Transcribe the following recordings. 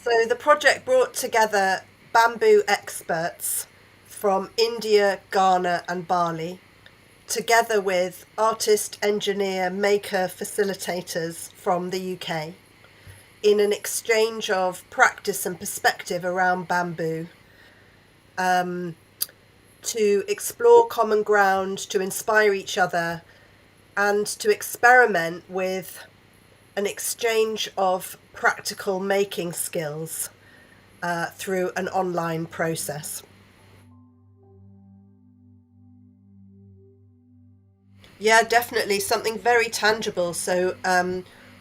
So the project brought together bamboo experts from India, Ghana, and Bali, together with artist, engineer, maker, facilitators from the UK, in an exchange of practice and perspective around bamboo, to explore common ground, to inspire each other, and to experiment with an exchange of practical making skills through an online process. Yeah, definitely something very tangible. So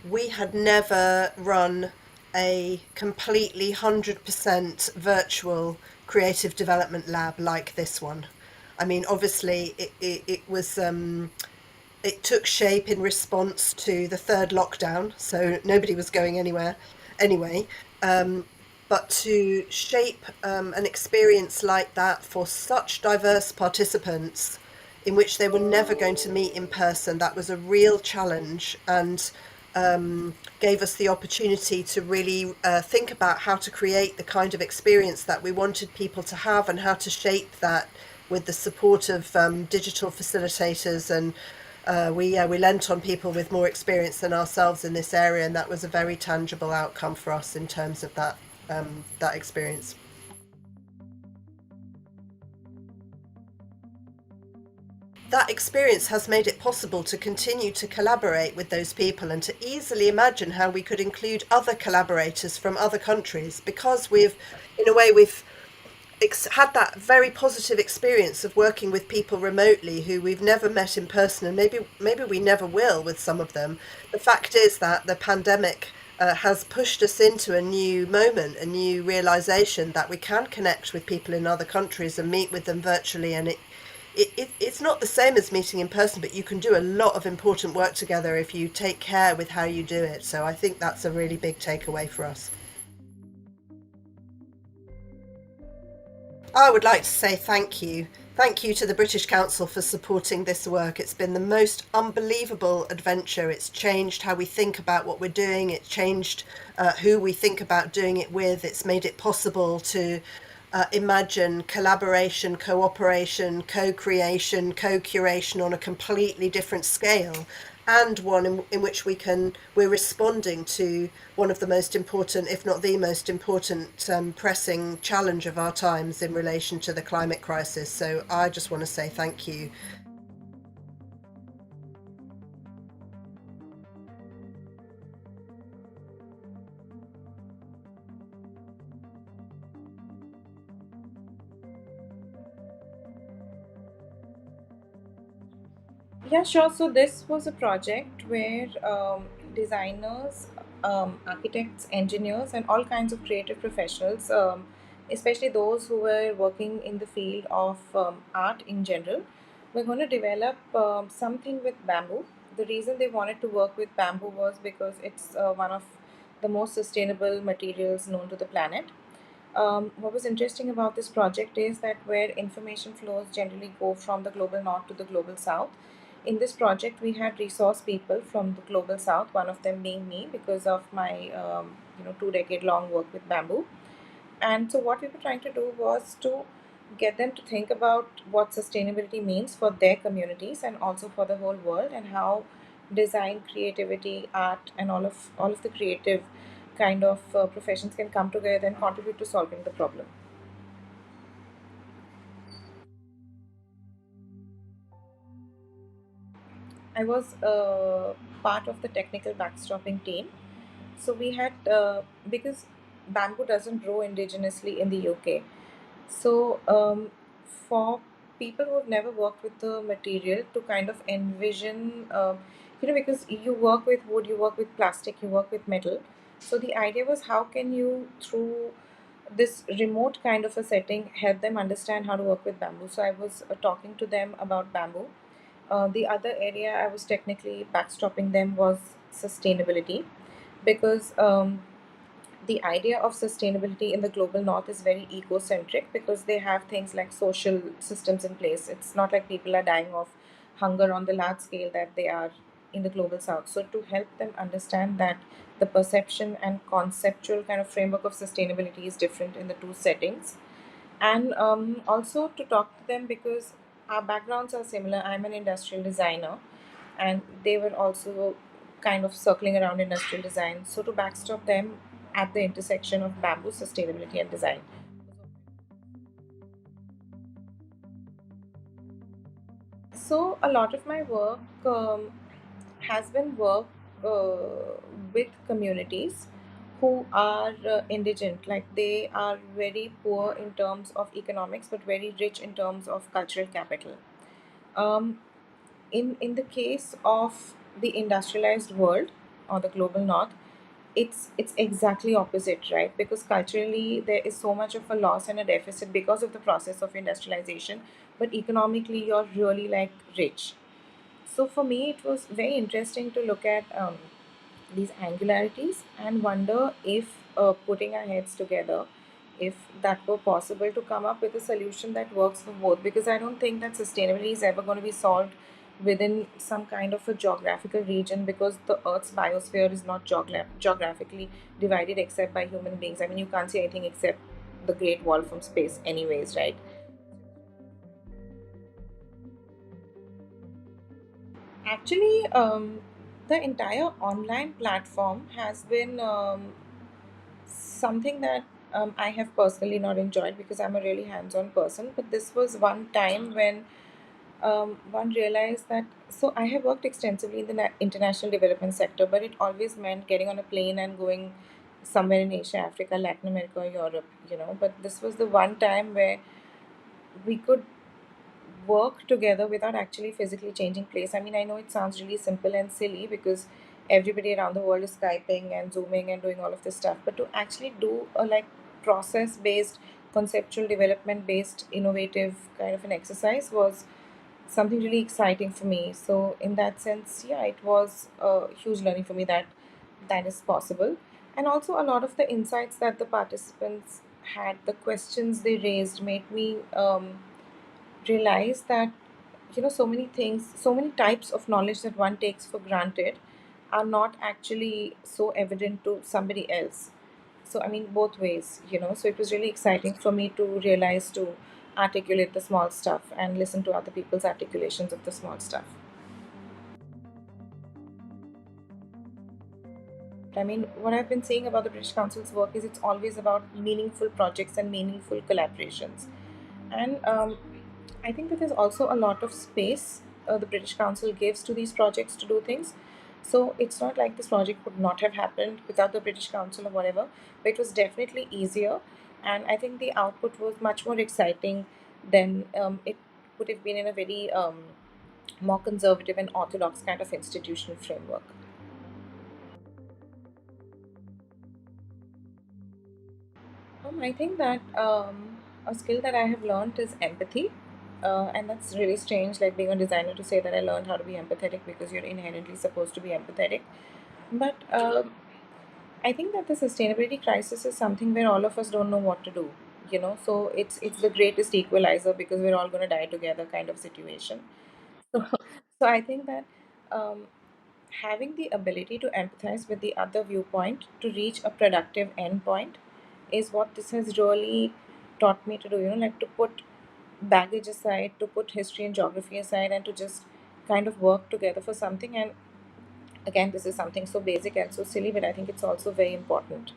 we had never run a completely 100% virtual creative development lab like this one. I mean, obviously, it was it took shape in response to the third lockdown, so nobody was going anywhere anyway. But to shape an experience like that for such diverse participants, in which they were never going to meet in person, that was a real challenge, and gave us the opportunity to really think about how to create the kind of experience that we wanted people to have, and how to shape that with the support of digital facilitators. And we lent on people with more experience than ourselves in this area, and that was a very tangible outcome for us in terms of that experience. That experience has made it possible to continue to collaborate with those people, and to easily imagine how we could include other collaborators from other countries, because in a way, we've had that very positive experience of working with people remotely who we've never met in person, and maybe we never will with some of them. The fact is that the pandemic has pushed us into a new moment, a new realization that we can connect with people in other countries and meet with them virtually. And it's not the same as meeting in person, but you can do a lot of important work together if you take care with how you do it. So I think that's a really big takeaway for us. I would like to say thank you. Thank you to the British Council for supporting this work. It's been the most unbelievable adventure. It's changed how we think about what we're doing. It's changed who we think about doing it with. It's made it possible to imagine collaboration, cooperation, co-creation, co-curation on a completely different scale, and one in which we're responding to one of the most important, if not the most important, pressing challenge of our times in relation to the climate crisis. So I just want to say thank you. Yeah, sure. So this was a project where designers, architects, engineers, and all kinds of creative professionals, especially those who were working in the field of art in general, were going to develop something with bamboo. The reason they wanted to work with bamboo was because it's one of the most sustainable materials known to the planet. What was interesting about this project is that where information flows generally go from the global north to the global south, in this project we had resource people from the global south, one of them being me because of my 2 decade long work with bamboo. And so what we were trying to do was to get them to think about what sustainability means for their communities and also for the whole world, and how design, creativity, art, and all of the creative kind of professions can come together and contribute to solving the problem. I was part of the technical backstopping team. So we had because bamboo doesn't grow indigenously in the UK. So for people who have never worked with the material to kind of envision, because you work with wood, you work with plastic, you work with metal. So the idea was, how can you, through this remote kind of a setting, help them understand how to work with bamboo? So I was talking to them about bamboo. The other area I was technically backstopping them was sustainability, because the idea of sustainability in the global north is very eco-centric, because they have things like social systems in place. It's not like people are dying of hunger on the large scale that they are in the global south. So to help them understand that the perception and conceptual kind of framework of sustainability is different in the two settings, and also to talk to them because our backgrounds are similar. I'm an industrial designer, and they were also kind of circling around industrial design. So to backstop them at the intersection of bamboo sustainability and design. So a lot of my work has been work with communities who are indigent, like they are very poor in terms of economics but very rich in terms of cultural capital. um, in the case of the industrialized world or the global north, it's exactly opposite, right? Because culturally there is so much of a loss and a deficit because of the process of industrialization, but economically you're really like rich. So for me, it was very interesting to look at these angularities and wonder if putting our heads together, if that were possible to come up with a solution that works for both. Because I don't think that sustainability is ever going to be solved within some kind of a geographical region, because the Earth's biosphere is not geographically divided except by human beings. I mean, you can't see anything except the Great Wall from space, anyways, right? Actually, the entire online platform has been something that I have personally not enjoyed because I'm a really hands on person. But this was one time when one realized that. So, I have worked extensively in the international development sector, but it always meant getting on a plane and going somewhere in Asia, Africa, Latin America, or Europe. But this was the one time where we could work together without actually physically changing place. I mean, I know it sounds really simple and silly because everybody around the world is Skyping and Zooming and doing all of this stuff, but to actually do a like process based, conceptual development based, innovative kind of an exercise was something really exciting for me. So in that sense, yeah, it was a huge learning for me that that is possible. And also a lot of the insights that the participants had, the questions they raised made me realize that so many things, so many types of knowledge that one takes for granted are not actually so evident to somebody else. So I mean, both ways. So it was really exciting for me to realize, to articulate the small stuff and listen to other people's articulations of the small stuff. I mean, what I've been saying about the British Council's work is it's always about meaningful projects and meaningful collaborations. And I think that there's also a lot of space the British Council gives to these projects to do things. So it's not like this project would not have happened without the British Council or whatever, but it was definitely easier. And I think the output was much more exciting than it would have been in a very more conservative and orthodox kind of institutional framework. I think that a skill that I have learned is empathy. And that's really strange, like being a designer, to say that I learned how to be empathetic because you're inherently supposed to be empathetic. But I think that the sustainability crisis is something where all of us don't know what to do. So it's the greatest equalizer because we're all going to die together kind of situation. So, so I think that um, having the ability to empathize with the other viewpoint to reach a productive endpoint is what this has really taught me to do. Like to put baggage aside, to put history and geography aside, and to just kind of work together for something. And again, this is something so basic and so silly, but I think it's also very important.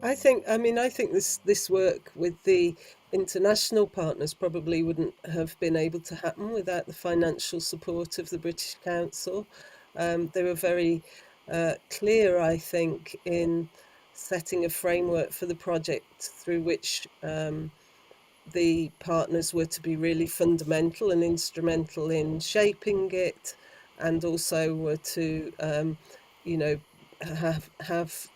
I think this work with the international partners probably wouldn't have been able to happen without the financial support of the British Council. They were very clear, I think, in setting a framework for the project through which the partners were to be really fundamental and instrumental in shaping it, and also were to, you know, have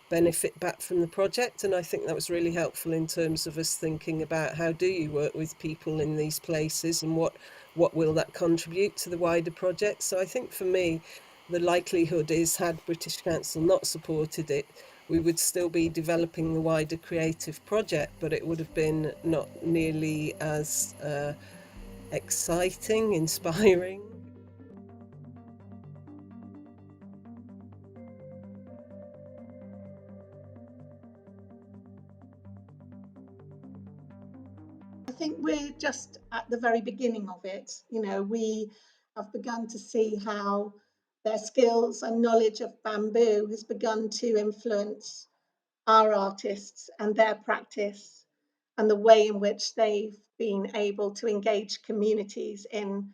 benefit back from the project. And I think that was really helpful in terms of us thinking about how do you work with people in these places and what will that contribute to the wider project. So I think for me, the likelihood is, had British Council not supported it, we would still be developing the wider creative project, but it would have been not nearly as exciting, inspiring. I think we're just at the very beginning of it. We have begun to see how their skills and knowledge of bamboo has begun to influence our artists and their practice and the way in which they've been able to engage communities in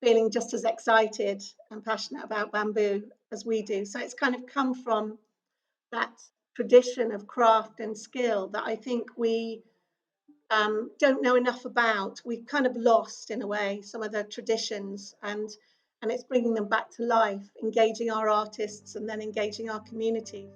feeling just as excited and passionate about bamboo as we do. So it's kind of come from that tradition of craft and skill that I think we don't know enough about. We've kind of lost, in a way, some of the traditions, and it's bringing them back to life, engaging our artists and then engaging our communities.